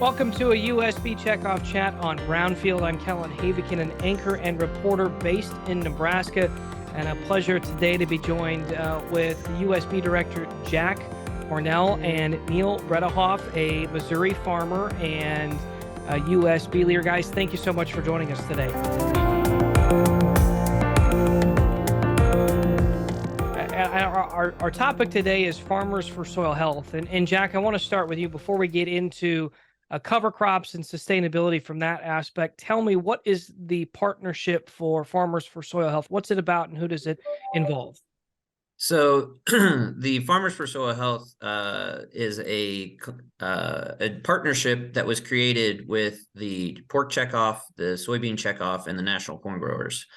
Welcome to a USB Checkoff Chat on Brownfield. I'm Kellen Havikin, an anchor and reporter based in Nebraska, and a pleasure today to be joined with USB Director Jack Cornell and Neil Bredehoff, a Missouri farmer and a USB leader. Guys, thank you so much for joining us today. Our topic today is farmers for soil health. And Jack, I want to start with you before we get into cover crops and sustainability from that aspect. Tell me, what is the partnership for Farmers for Soil Health? What's it about and who does it involve? So the Farmers for Soil Health is a partnership that was created with the pork checkoff, the soybean checkoff, and the National Corn Growers,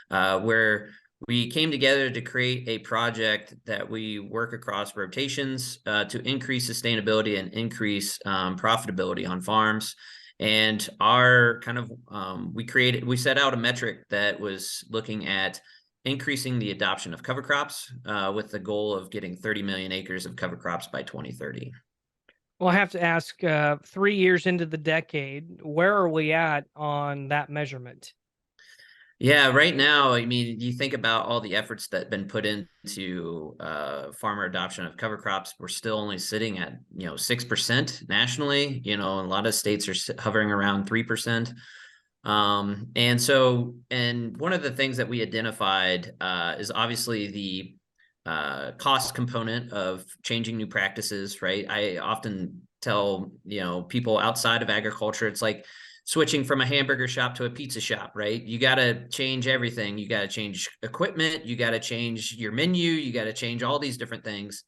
where we came together to create a project that we work across rotations to increase sustainability and increase profitability on farms. And our we set out a metric that was looking at increasing the adoption of cover crops with the goal of getting 30 million acres of cover crops by 2030. Well, I have to ask, 3 years into the decade, where are we at on that measurement? Yeah, right now, I mean, you think about all the efforts that have been put into farmer adoption of cover crops. We're still only sitting at 6% nationally. A lot of states are hovering around 3%. And one of the things that we identified is obviously the cost component of changing new practices, right? I often tell people outside of agriculture, it's like switching from a hamburger shop to a pizza shop, right? You got to change everything. You got to change equipment. You got to change your menu. You got to change all these different things.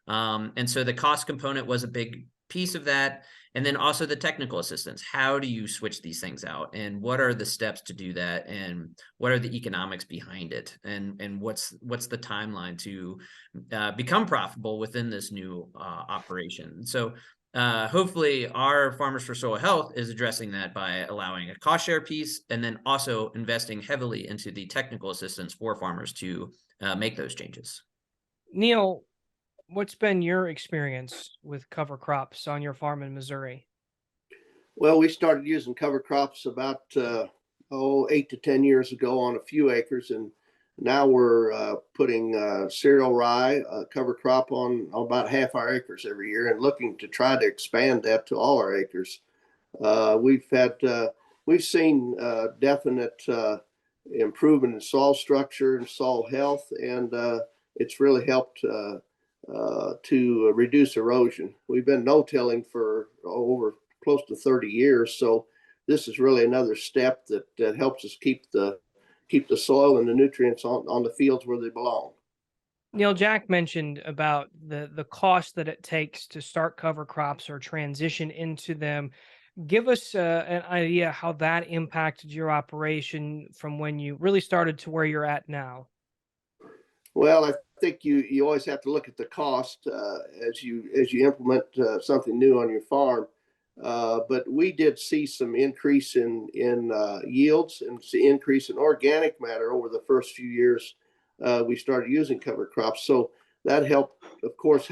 And so the cost component was a big piece of that. And then also the technical assistance. How do you switch these things out? And what are the steps to do that? And what are the economics behind it? And what's the timeline to become profitable within this new operation? So hopefully our Farmers for Soil Health is addressing that by allowing a cost share piece and then also investing heavily into the technical assistance for farmers to make those changes. Neil, what's been your experience with cover crops on your farm in Missouri? Well, we started using cover crops about 8 to 10 years ago on a few acres, and now we're putting cereal rye cover crop on about half our acres every year, and looking to try to expand that to all our acres. We've seen definite improvement in soil structure and soil health, and it's really helped to reduce erosion. We've been no-tilling for over close to 30 years, so this is really another step that helps us keep the soil and the nutrients on the fields where they belong. Neil, Jack mentioned about the cost that it takes to start cover crops or transition into them. Give us an idea how that impacted your operation from when you really started to where you're at now. Well, I think you always have to look at the cost as you implement something new on your farm. But we did see some increase in yields and see increase in organic matter over the first few years we started using cover crops. So that helped, of course,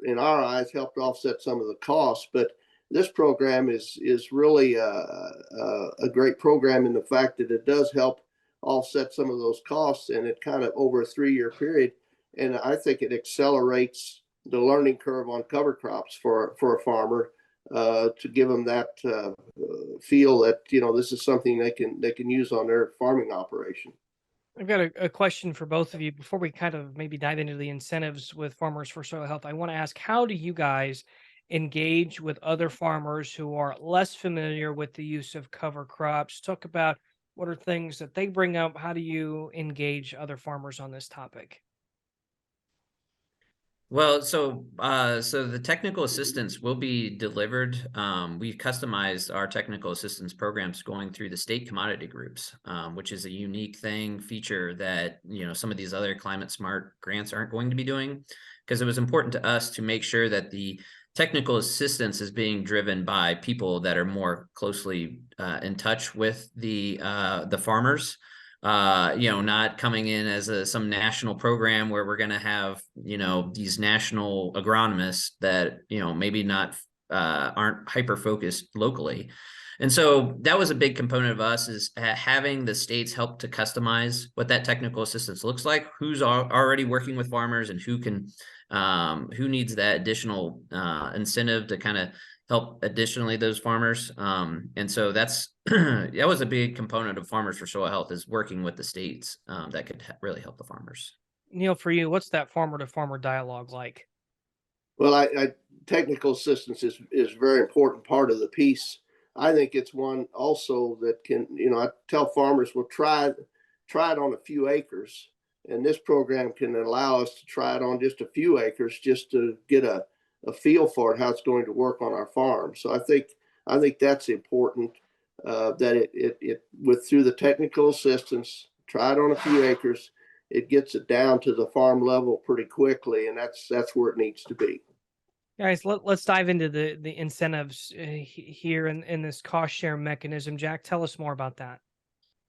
in our eyes, helped offset some of the costs. But this program is really a great program in the fact that it does help offset some of those costs, and it kind of over a 3-year period. And I think it accelerates the learning curve on cover crops for a farmer. To give them that feel that this is something they can use on their farming operation. I've got a question for both of you before we kind of maybe dive into the incentives with Farmers for Soil Health. I want to ask, how do you guys engage with other farmers who are less familiar with the use of cover crops? Talk about what are things that they bring up. How do you engage other farmers on this topic? Well, so the technical assistance will be delivered. We've customized our technical assistance programs going through the state commodity groups, which is a unique feature that some of these other climate smart grants aren't going to be doing, because it was important to us to make sure that the technical assistance is being driven by people that are more closely in touch with the farmers. Not coming in as some national program where we're going to have, these national agronomists that, maybe not aren't hyper focused locally. And so that was a big component of us, is having the states help to customize what that technical assistance looks like, who's already working with farmers, and who needs that additional incentive to kind of help additionally those farmers. And so that was a big component of Farmers for Soil Health, is working with the states that could really help the farmers. Neil, for you, what's that farmer to farmer dialogue like? Well, technical assistance is a very important part of the piece. I think it's one also that can, I tell farmers, well, try it on a few acres. And this program can allow us to try it on just a few acres, just to get a feel for it, how it's going to work on our farm. So I think that's important, that it with through the technical assistance, try it on a few acres, it gets it down to the farm level pretty quickly, and that's where it needs to be. Guys, let's dive into the incentives here in this cost share mechanism. Jack, tell us more about that.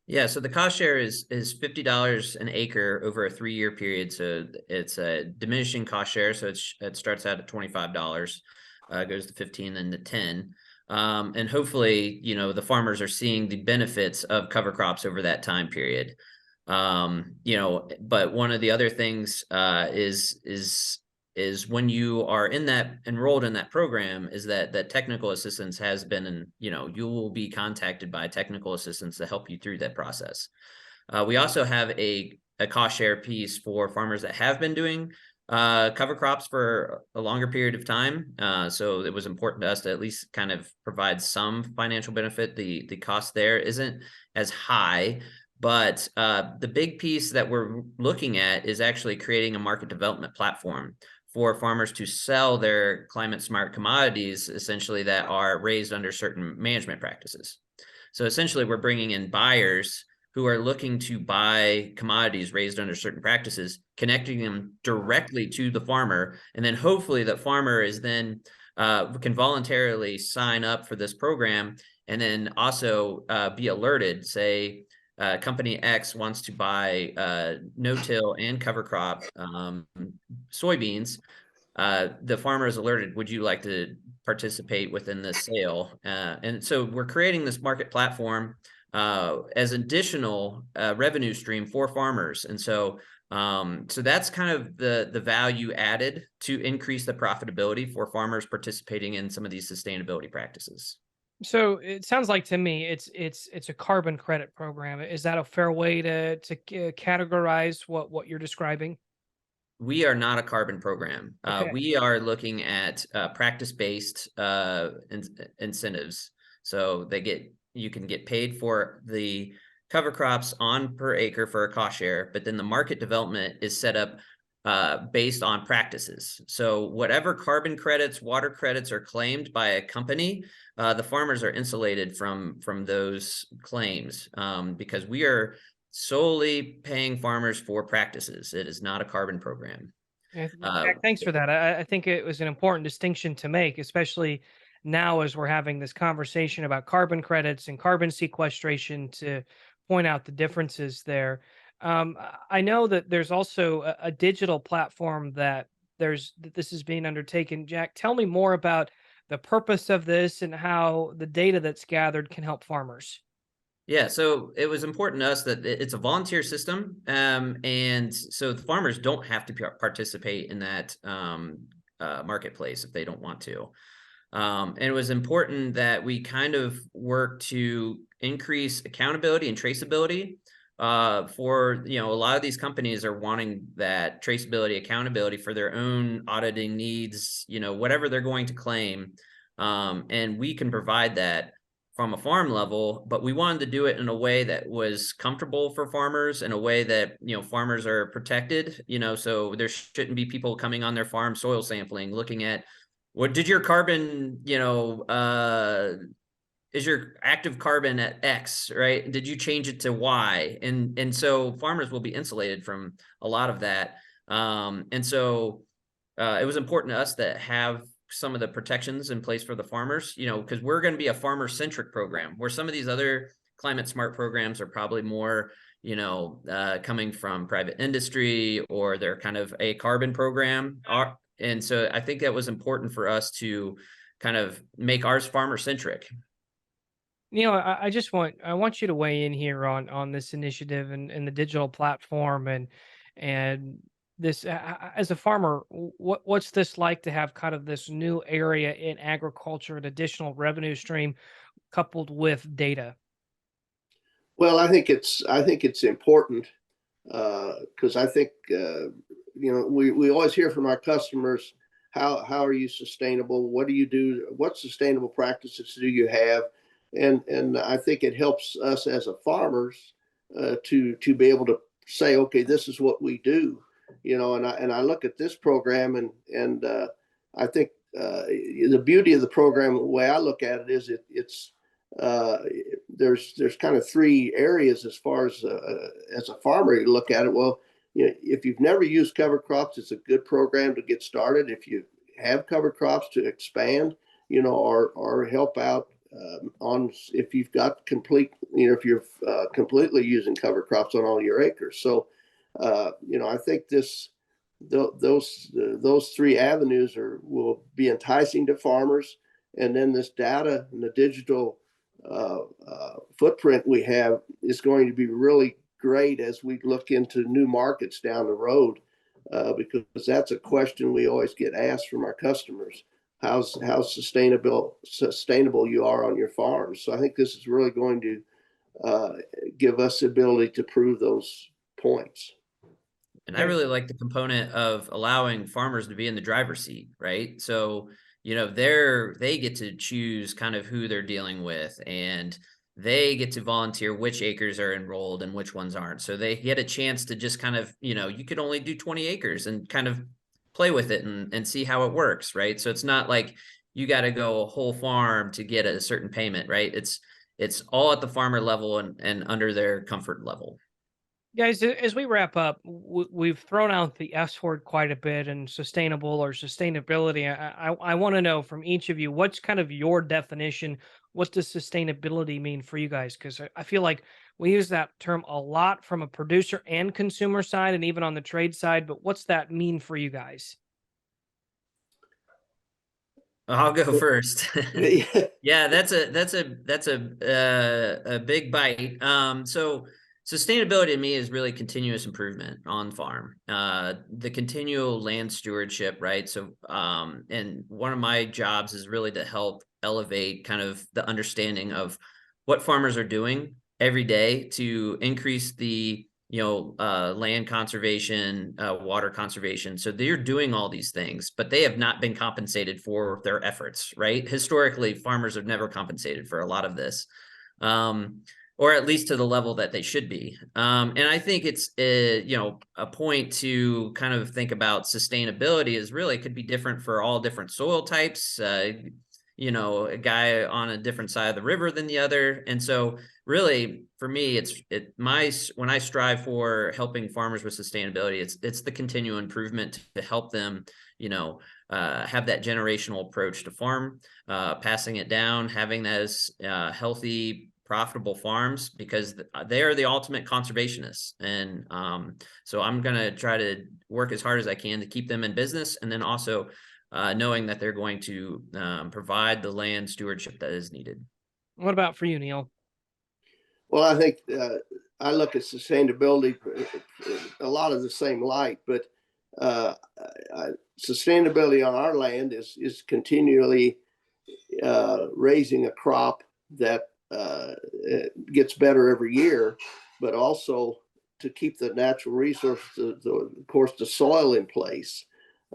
Yeah, so the cost share is $50 an acre over a 3-year period. So it's a diminishing cost share. So it starts out at $25, goes to 15, then to 10. And hopefully, the farmers are seeing the benefits of cover crops over that time period. But one of the other things is when you are enrolled in that program, is that technical assistance has been, you will be contacted by technical assistance to help you through that process. We also have a cost share piece for farmers that have been doing cover crops for a longer period of time. So it was important to us to at least kind of provide some financial benefit. The cost there isn't as high, but the big piece that we're looking at is actually creating a market development platform for farmers to sell their climate smart commodities, essentially, that are raised under certain management practices. So essentially, we're bringing in buyers who are looking to buy commodities raised under certain practices, connecting them directly to the farmer, and then hopefully the farmer is then can voluntarily sign up for this program, and then also be alerted, say, company X wants to buy no-till and cover crop soybeans. The farmer is alerted, would you like to participate within this sale? And so we're creating this market platform as additional revenue stream for farmers. And so that's kind of the value added to increase the profitability for farmers participating in some of these sustainability practices. So it sounds like to me it's a carbon credit program. Is that a fair way to categorize what you're describing? We are not a carbon program. Okay. We are looking at practice-based incentives. So you can get paid for the cover crops on per acre for a cost share, but then the market development is set up based on practices. So whatever carbon credits, water credits are claimed by a company, the farmers are insulated from those claims because we are solely paying farmers for practices. It is not a carbon program. Yeah, Jack, thanks for that. I think it was an important distinction to make, especially now as we're having this conversation about carbon credits and carbon sequestration, to point out the differences there. I know that there's also a digital platform that this is being undertaken. Jack, tell me more about the purpose of this and how the data that's gathered can help farmers. Yeah, so it was important to us that it's a volunteer system, and so the farmers don't have to participate in that marketplace if they don't want to. And it was important that we kind of work to increase accountability and traceability for, a lot of these companies are wanting that traceability, accountability for their own auditing needs, whatever they're going to claim. And we can provide that from a farm level, but we wanted to do it in a way that was comfortable for farmers, in a way that, farmers are protected, so there shouldn't be people coming on their farm soil sampling, looking at what did your carbon, is your active carbon at X, right? Did you change it to Y? And so farmers will be insulated from a lot of that. And so it was important to us to have some of the protections in place for the farmers, because we're going to be a farmer-centric program, where some of these other climate smart programs are probably more, coming from private industry, or they're kind of a carbon program. And so I think that was important for us to kind of make ours farmer centric. Neil, I want you to weigh in here on this initiative and the digital platform and this as a farmer, what's this like to have kind of this new area in agriculture, an additional revenue stream coupled with data? Well, I think it's important because I think we always hear from our customers, how are you sustainable? What do you do? What sustainable practices do you have? And I think it helps us as a farmers to be able to say, okay, this is what we do, and I look at this program and I think the beauty of the program, the way I look at it is it's uh, there's kind of three areas as a farmer you look at it. Well, if you've never used cover crops, it's a good program to get started. If you have cover crops, to expand, or help out on if you've got if you're completely using cover crops on all your acres. So, I think those three avenues will be enticing to farmers, and then this data and the digital footprint we have is going to be really great as we look into new markets down the road, because that's a question we always get asked from our customers: how sustainable you are on your farms. So I think this is really going to give us the ability to prove those points. And I really like the component of allowing farmers to be in the driver's seat, right? So, they get to choose kind of who they're dealing with, and they get to volunteer which acres are enrolled and which ones aren't. So they get a chance to just kind of, you could only do 20 acres and kind of play with it and see how it works, right? So it's not like you got to go a whole farm to get a certain payment, right? It's all at the farmer level and under their comfort level. Guys, as we wrap up, we've thrown out the S word quite a bit and sustainable or sustainability. I want to know from each of you, what's kind of your definition? What does sustainability mean for you guys? Because I feel like we use that term a lot from a producer and consumer side and even on the trade side. But what's that mean for you guys? I'll go first. Yeah. Yeah, that's a big bite. So sustainability to me is really continuous improvement on farm. The continual land stewardship, right? So, and one of my jobs is really to help elevate kind of the understanding of what farmers are doing every day to increase the land conservation, water conservation. So they're doing all these things, but they have not been compensated for their efforts, right? Historically, farmers have never compensated for a lot of this, or at least to the level that they should be. And I think it's, a point to kind of think about sustainability is really could be different for all different soil types. A guy on a different side of the river than the other. And so really for me, when I strive for helping farmers with sustainability, it's the continual improvement to help them, have that generational approach to farm, passing it down, having those healthy, profitable farms, because they are the ultimate conservationists. And so I'm going to try to work as hard as I can to keep them in business. And then also knowing that they're going to provide the land stewardship that is needed. What about for you, Neil? Well, I think I look at sustainability a lot of the same light, but sustainability on our land is continually raising a crop that gets better every year, but also to keep the natural resources, of course, the soil in place.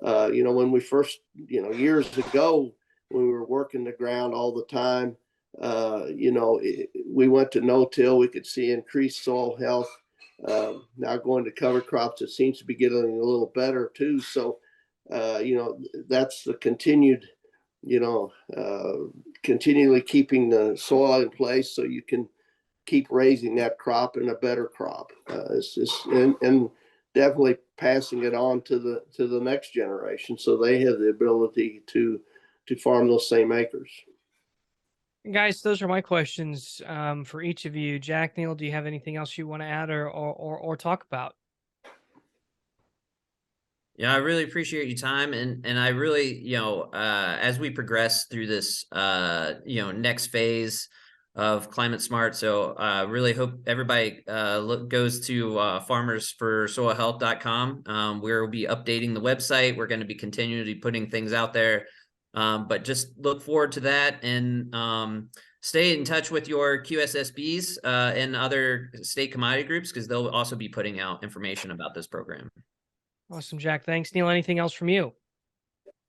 When we first, years ago, when we were working the ground all the time, we went to no-till, we could see increased soil health. Now going to cover crops, it seems to be getting a little better too. So, that's the continually keeping the soil in place so you can keep raising that crop and a better crop. And definitely passing it on to the next generation so they have the ability to farm those same acres. Guys, those are my questions for each of you. Jack, Neil, do you have anything else you want to add or talk about? Yeah, I really appreciate your time, and I really, as we progress through this, next phase of Climate Smart, so really hope everybody goes to farmersforsoilhealth.com, where we'll be updating the website. We're going to be continually putting things out there, but just look forward to that, and stay in touch with your QSSBs and other state commodity groups, because they'll also be putting out information about this program. Awesome, Jack. Thanks, Neil. Anything else from you?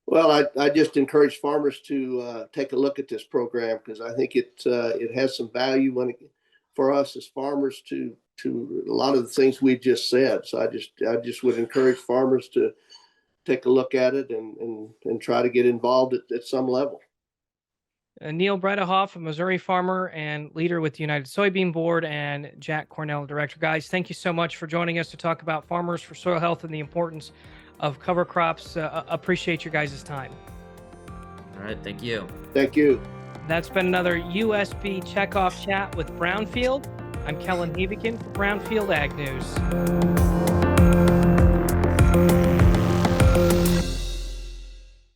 Well, I just encourage farmers to take a look at this program, because I think it has some value for us as farmers to a lot of the things we just said. So I just would encourage farmers to take a look at it and try to get involved at some level. Neil Bredehoff, a Missouri farmer and leader with the United Soybean Board, and Jack Cornell, director. Guys, thank you so much for joining us to talk about Farmers for Soil Health and the importance of cover crops. Appreciate your guys' time. All right, thank you. Thank you. That's been another USB Checkoff Chat with Brownfield. I'm Kellen Heavican for Brownfield Ag News.